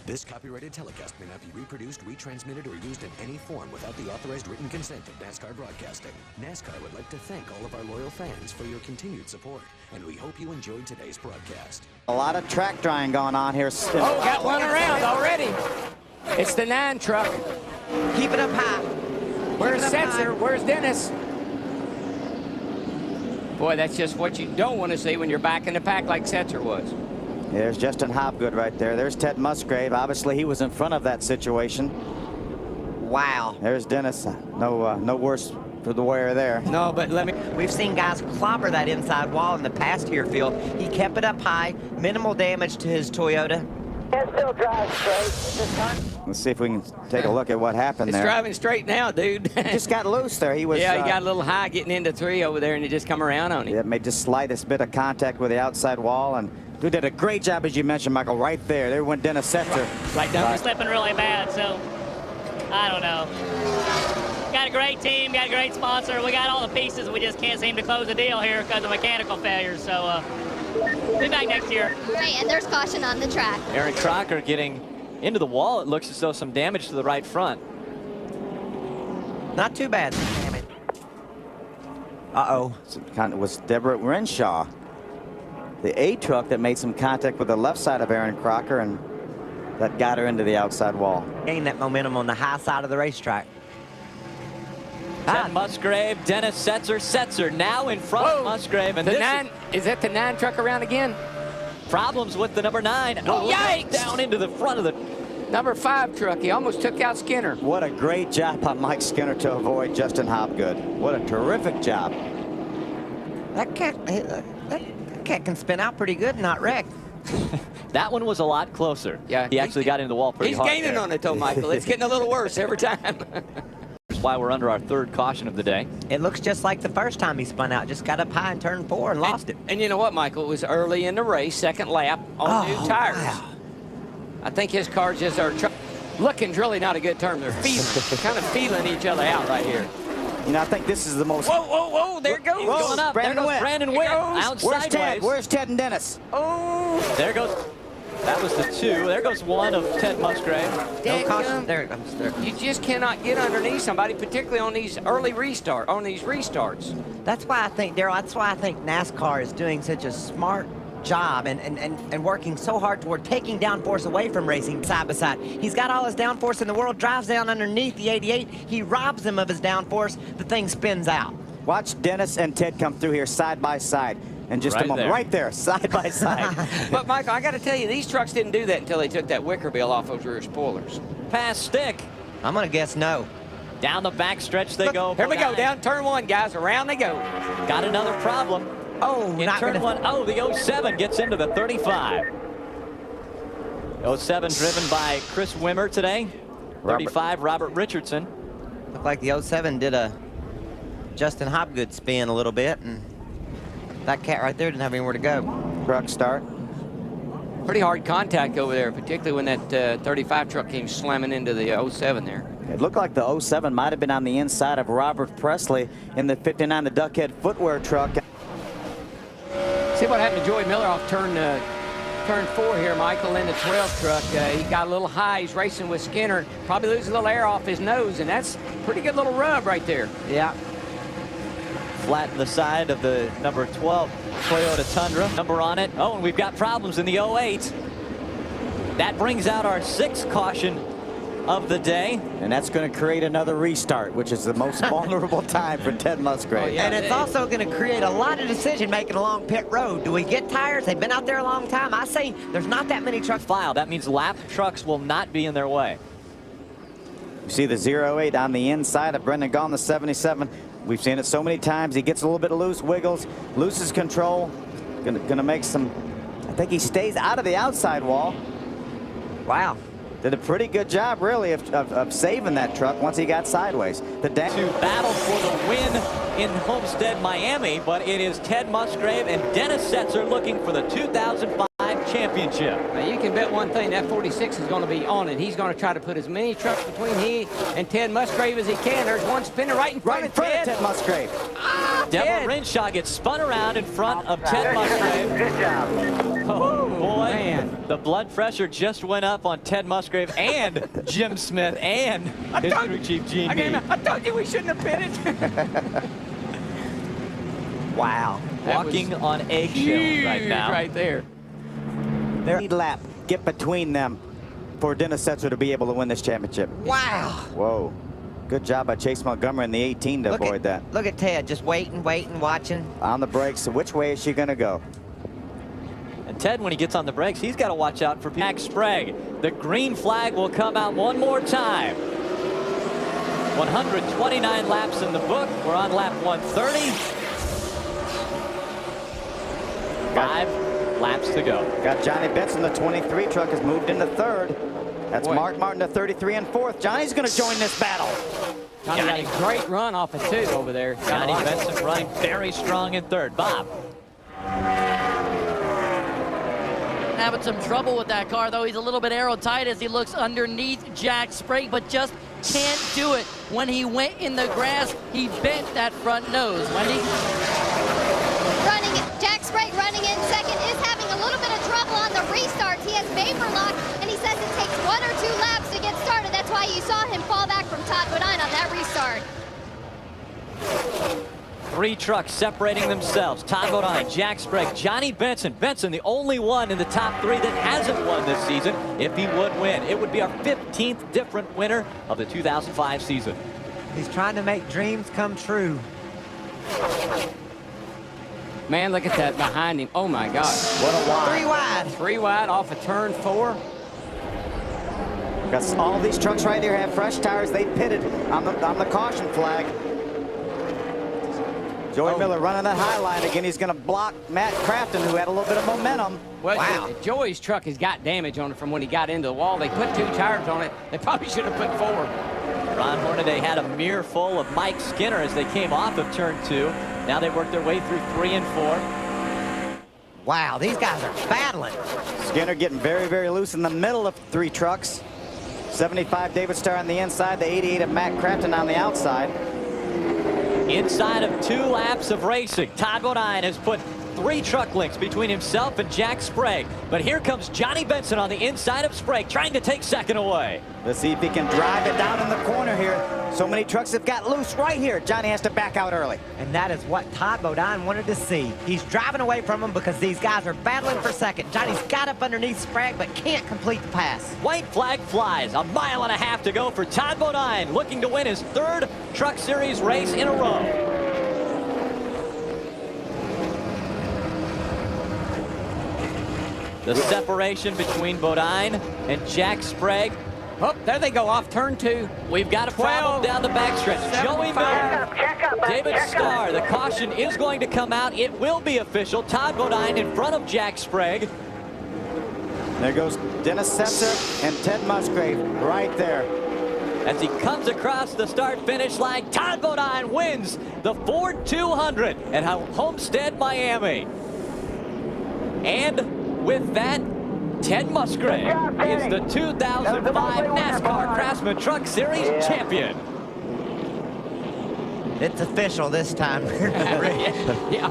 This copyrighted telecast may not be reproduced, retransmitted, or used in any form without the authorized written consent of NASCAR Broadcasting. NASCAR would like to thank all of our loyal fans for your continued support, and we hope you enjoyed today's broadcast. A lot of track drying going on here. Oh, got one around already. It's the 9 truck. Keep it up high. Where's Setzer? Where's Dennis? Boy, that's just what you don't want to see when you're back in the pack like Setzer was. There's Justin Hobgood right there. There's Ted Musgrave. Obviously, he was in front of that situation. Wow. There's Dennis. No worse for the wear there. No, but We've seen guys clobber that inside wall in the past here, Phil. He kept it up high, minimal damage to his Toyota. It still drives straight this time. Let's see if we can take a look at what happened it's there. driving straight now, dude. Just got loose there. He was. Yeah, he got a little high getting into 3 over there, and it just come around on him. Yeah, made just slightest bit of contact with the outside wall, and dude did a great job, as you mentioned, Michael, right there. There went Dennis Setzer. Right down. We're slipping really bad, so I don't know. Got a great team, got a great sponsor. We got all the pieces. We just can't seem to close the deal here because of mechanical failures. So be back next year. Right, and there's caution on the track. Aaron Crocker getting into the wall. It looks as though some damage to the right front. Not too bad. Uh-oh. It was Deborah Renshaw, the A truck, that made some contact with the left side of Aaron Crocker, and that got her into the outside wall. Gain that momentum on the high side of the racetrack. Ted Musgrave, Dennis Setzer. Setzer now in front of Musgrave. And the 9, is that the 9 truck around again? Problems with the number 9. Oh, yikes! Down into the front of the number 5 truck. He almost took out Skinner. What a great job on Mike Skinner to avoid Justin Hobgood. What a terrific job. That cat can spin out pretty good and not wreck. That one was a lot closer. Yeah, he actually got into the wall pretty hard. He's gaining there. on it, though, Michael. It's getting a little worse every time. That's why we're under our 3rd caution of the day. It looks just like the first time he spun out. Just got up high in turn 4 and lost it. And you know what, Michael? It was early in the race, 2nd lap on new tires. Wow. I think his cars just are looking's really not a good term. They're kind of feeling each other out right here. You know, I think this is the most. Whoa, whoa, whoa! There goes. He's going up. Brandon there goes Witt. Brandon Witt. Out Where's sideways. Ted? Where's Ted and Dennis? Oh! There goes. That was the 2. There goes 1 of Ted Musgrave. No caution. There it comes. There. You just cannot get underneath somebody, particularly on these early restarts. That's why I think, Daryl, that's why I think NASCAR is doing such a smart job and working so hard toward taking downforce away from racing side by side. He's got all his downforce in the world, drives down underneath the 88. He robs him of his downforce. The thing spins out. Watch Dennis and Ted come through here side by side. In just a moment. There. Right there, side by side. But, Michael, I got to tell you, these trucks didn't do that until they took that wicker bill off those rear spoilers. Pass stick. I'm going to guess no. Down the back stretch they go. Here we go, down turn 1, guys. Around they go. Got another problem. Oh, in turn 1. Oh, the 07 gets into the 35. 07 driven by Chris Wimmer today. 35, Robert Richardson. Looked like the 07 did a Justin Hobgood spin a little bit, and that cat right there didn't have anywhere to go. Truck start. Pretty hard contact over there, particularly when that 35 truck came slamming into the 07 there. It looked like the 07 might have been on the inside of Robert Presley in the 59, the Duckhead footwear truck. See what happened to Joey Miller off turn 4 here, Michael, in the 12 truck. He got a little high. He's racing with Skinner. Probably losing a little air off his nose, and that's a pretty good little rub right there. Yeah. Flatten the side of the number 12 Toyota Tundra. Number on it. Oh, and we've got problems in the 08. That brings out our 6th caution of the day. And that's going to create another restart, which is the most vulnerable time for Ted Musgrave. Oh, yeah. And it's also going to create a lot of decision-making along pit road. Do we get tires? They've been out there a long time. I say there's not that many trucks. File. That means lap trucks will not be in their way. You see the 08 on the inside of Brendan Gaughan, the 77. We've seen it so many times. He gets a little bit of loose, wiggles, loses control. Gonna make some. I think he stays out of the outside wall. Wow. Did a pretty good job, really, of saving that truck once he got sideways. To battle for the win in Homestead, Miami, but it is Ted Musgrave and Dennis Setzer looking for the 2005 championship. Now, you can bet one thing, that 46 is going to be on it. He's going to try to put as many trucks between he and Ted Musgrave as he can. There's one spinning right in front of Ted Musgrave. Deborah Renshaw gets spun around in front of Ted Musgrave. Good job. Oh, boy. Man. The blood pressure just went up on Ted Musgrave and Jim Smith and his crew chief, Gene Meade. I told you we shouldn't have pitted. Wow. Walking on eggshells right now. Right there. Their lead lap get between them for Dennis Setzer to be able to win this championship. Wow. Whoa. Good job by Chase Montgomery in the 18 to avoid that. Look at Ted, just waiting, watching. On the brakes, so which way is she going to go? And Ted, when he gets on the brakes, he's got to watch out for Jack Sprague. The green flag will come out one more time. 129 laps in the book. We're on lap 130. 5 laps to go. Got Johnny Benson, the 23 truck has moved into third. That's Boy. Mark Martin, the 33 and fourth. Johnny's going to join this battle. Johnny got a great run off of 2 over there. Johnny Benson running very strong in third. Bob. Having some trouble with that car, though. He's a little bit aero tight as he looks underneath Jack Sprague, but just can't do it. When he went in the grass, he bent that front nose. Wendy? Jack Sprague running in second is having a little bit of trouble on the restarts. He has vapor lock, and he says it takes 1 or 2 laps to get started. That's why you saw him fall back from Todd Bodine on that restart. 3 trucks separating themselves. Todd Bodine, Jack Sprague, Johnny Benson. Benson, the only one in the top 3 that hasn't won this season. If he would win, it would be our 15th different winner of the 2005 season. He's trying to make dreams come true. Man, look at that behind him. Oh, my gosh. What a wide. 3 wide. 3 wide off of turn 4. Got all these trucks right here have fresh tires. They pitted on the caution flag. Joey Miller running that high line again. He's going to block Matt Crafton, who had a little bit of momentum. Well, Wow. Joey's truck has got damage on it from when he got into the wall. They put 2 tires on it. They probably should have put 4. Ron Hornaday had a mirror full of Mike Skinner as they came off of turn 2. Now they work their way through 3 and 4. Wow, these guys are battling. Skinner getting very, very loose in the middle of 3 trucks. 75 David Starr on the inside, the 88 of Matt Crafton on the outside. Inside of 2 laps of racing, Todd Bodine has put 3 truck links between himself and Jack Sprague. But here comes Johnny Benson on the inside of Sprague, trying to take second away. Let's see if he can drive it down in the corner here. So many trucks have got loose right here. Johnny has to back out early. And that is what Todd Bodine wanted to see. He's driving away from him because these guys are battling for second. Johnny's got up underneath Sprague, but can't complete the pass. White flag flies. 1.5 miles to go for Todd Bodine, looking to win his 3rd Truck Series race in a row. The separation between Bodine and Jack Sprague. Oh, there they go off turn 2. We've got a problem down the backstretch. Joey Miller, David Starr. The caution is going to come out. It will be official. Todd Bodine in front of Jack Sprague. There goes Dennis Setzer and Ted Musgrave right there. As he comes across the start-finish line, Todd Bodine wins the Ford 200 at Homestead, Miami. And with that, Ted Musgrave is the 2005 NASCAR Craftsman Truck Series champion. It's official this time. Yeah.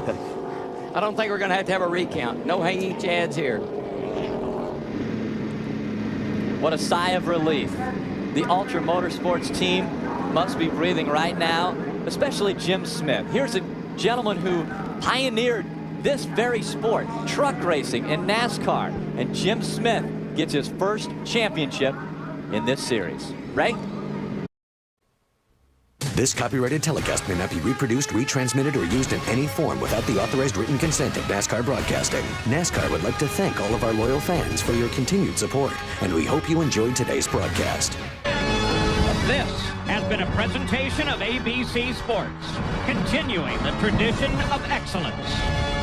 I don't think we're going to have a recount. No hanging chads here. What a sigh of relief. The Ultra Motorsports team must be breathing right now, especially Jim Smith. Here's a gentleman who pioneered this very sport, truck racing and NASCAR. And Jim Smith gets his first championship in this series. Ray? This copyrighted telecast may not be reproduced, retransmitted, or used in any form without the authorized written consent of NASCAR Broadcasting. NASCAR would like to thank all of our loyal fans for your continued support, and we hope you enjoyed today's broadcast. This has been a presentation of ABC Sports, continuing the tradition of excellence.